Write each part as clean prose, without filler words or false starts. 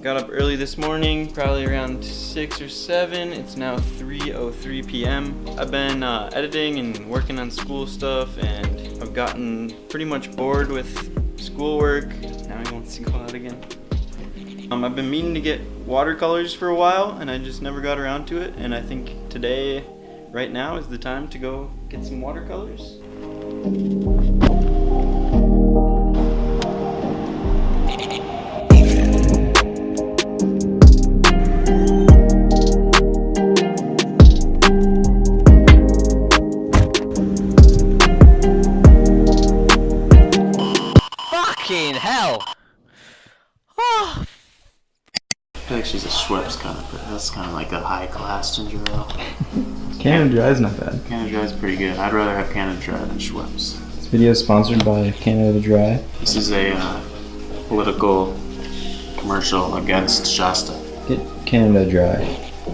Got up early this morning, probably around 6 or 7. It's now 3:03 p.m. I've been editing and working on school stuff, and I've gotten pretty much bored with schoolwork. Now he wants to go out again. I've been meaning to get watercolors for a while, and I just never got around to it. And I think today, right now, is the time to go get some watercolors. Fucking hell! Oh. I feel like she's a Schweppes kind of, but that's kind of like a high class ginger ale. Canada Dry is not bad. Canada Dry is pretty good. I'd rather have Canada Dry than Schweppes. This video is sponsored by Canada Dry. This is a political commercial against Shasta. Get Canada Dry.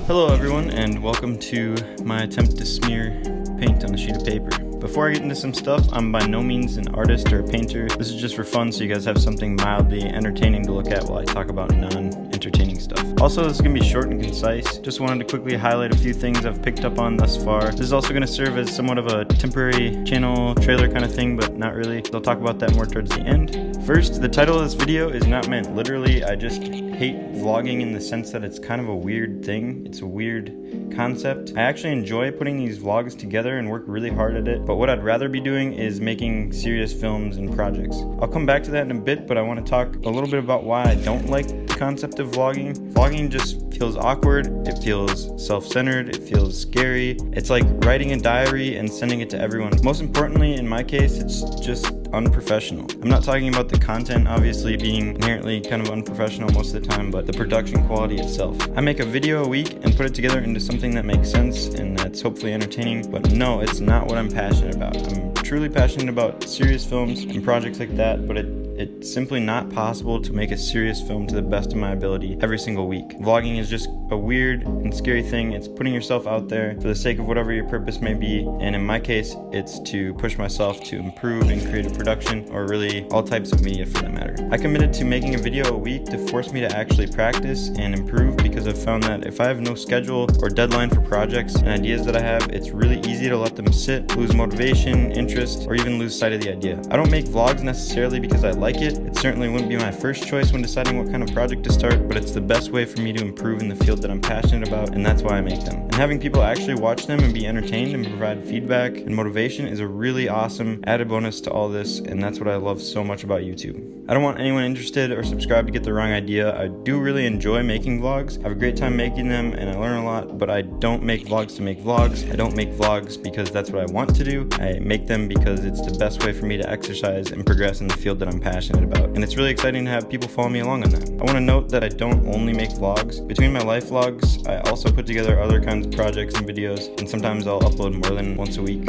Hello everyone, and welcome to my attempt to smear paint on a sheet of paper. Before I get into some stuff, I'm by no means an artist or a painter. This is just for fun, so you guys have something mildly entertaining to look at while I talk about non-entertaining stuff. Also, this is going to be short and concise. Just wanted to quickly highlight a few things I've picked up on thus far. This is also going to serve as somewhat of a temporary channel trailer kind of thing, but not really. I'll talk about that more towards the end. First, the title of this video is not meant literally. I just hate vlogging in the sense that it's kind of a weird thing. It's a weird concept. I actually enjoy putting these vlogs together and work really hard at it, but what I'd rather be doing is making serious films and projects. I'll come back to that in a bit, but I want to talk a little bit about why I don't like the concept of vlogging. Vlogging just feels awkward, it feels self-centered, it feels scary. It's like writing a diary and sending it to everyone. Most importantly, in my case, it's just unprofessional. I'm not talking about the content obviously being inherently kind of unprofessional most of the time, but the production quality itself. I make a video a week and put it together into something that makes sense and that's hopefully entertaining, but no, it's not what I'm passionate about. I'm truly passionate about serious films and projects like that, but it's simply not possible to make a serious film to the best of my ability every single week. Vlogging is just a weird and scary thing. It's putting yourself out there for the sake of whatever your purpose may be, and in my case, it's to push myself to improve in creative production, or really all types of media for that matter. I committed to making a video a week to force me to actually practice and improve, because I've found that if I have no schedule or deadline for projects and ideas that I have, it's really easy to let them sit, lose motivation, interest, or even lose sight of the idea. I don't make vlogs necessarily because I like it. It certainly wouldn't be my first choice when deciding what kind of project to start, but it's the best way for me to improve in the field that I'm passionate about, and that's why I make them. And having people actually watch them and be entertained and provide feedback and motivation is a really awesome added bonus to all this, and that's what I love so much about YouTube. I don't want anyone interested or subscribed to get the wrong idea. I do really enjoy making vlogs. I have a great time making them and I learn a lot, but I don't make vlogs to make vlogs. I don't make vlogs because that's what I want to do. I make them because it's the best way for me to exercise and progress in the field that I'm passionate about. And it's really exciting to have people follow me along on that. I want to note that I don't only make vlogs. Between my life vlogs, I also put together other kinds of projects and videos, and sometimes I'll upload more than once a week.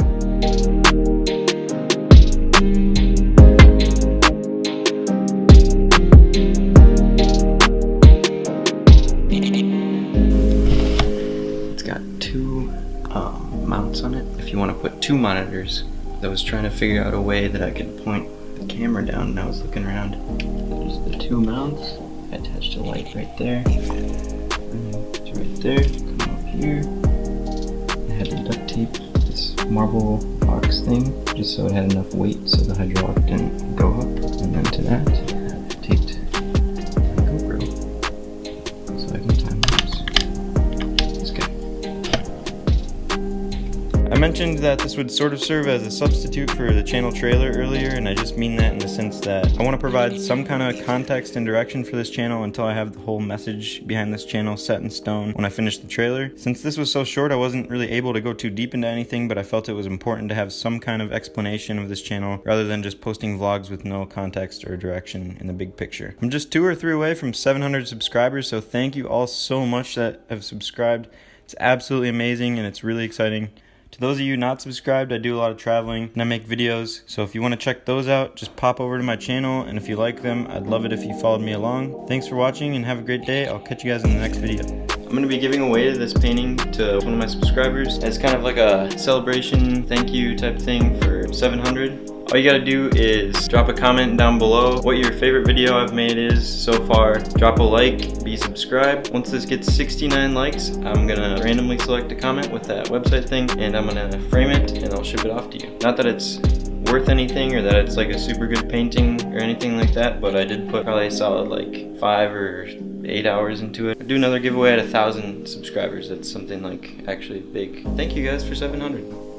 It's got two mounts on it. If you want to put two monitors, I was trying to figure out a way that I could point the camera down, and I was looking around. There's the two mounts. I attached a light right there. It's right there. Come up here. I had to duct tape this marble box thing just so it had enough weight so the hydraulic didn't go up. And then to that, I taped my GoPro so I can time lapse. It's good. I mentioned that this would sort of serve as a substitute for the channel trailer earlier, and I just mean that in the sense that I want to provide some kind of context and direction for this channel until I have the whole message behind this channel set in stone when I finish the trailer. Since this was so short, I wasn't really able to go too deep into anything, but I felt it was important to have some kind of explanation of this channel rather than just posting vlogs with no context or direction in the big picture. I'm just 2 or 3 away from 700 subscribers, so thank you all so much that have subscribed. It's absolutely amazing and it's really exciting. To those of you not subscribed, I do a lot of traveling and I make videos, so if you want to check those out, just pop over to my channel, and if you like them, I'd love it if you followed me along. Thanks for watching and have a great day. I'll catch you guys in the next video. I'm going to be giving away this painting to one of my subscribers as kind of like a celebration, thank you type thing for 700. All you gotta do is drop a comment down below what your favorite video I've made is so far. Drop a like, be subscribed. Once this gets 69 likes, I'm gonna randomly select a comment with that website thing, and I'm gonna frame it and I'll ship it off to you. Not that it's worth anything or that it's like a super good painting or anything like that, but I did put probably a solid like 5 or 8 hours into it. I'll do another giveaway at 1,000 subscribers. That's something like actually big. Thank you guys for 700.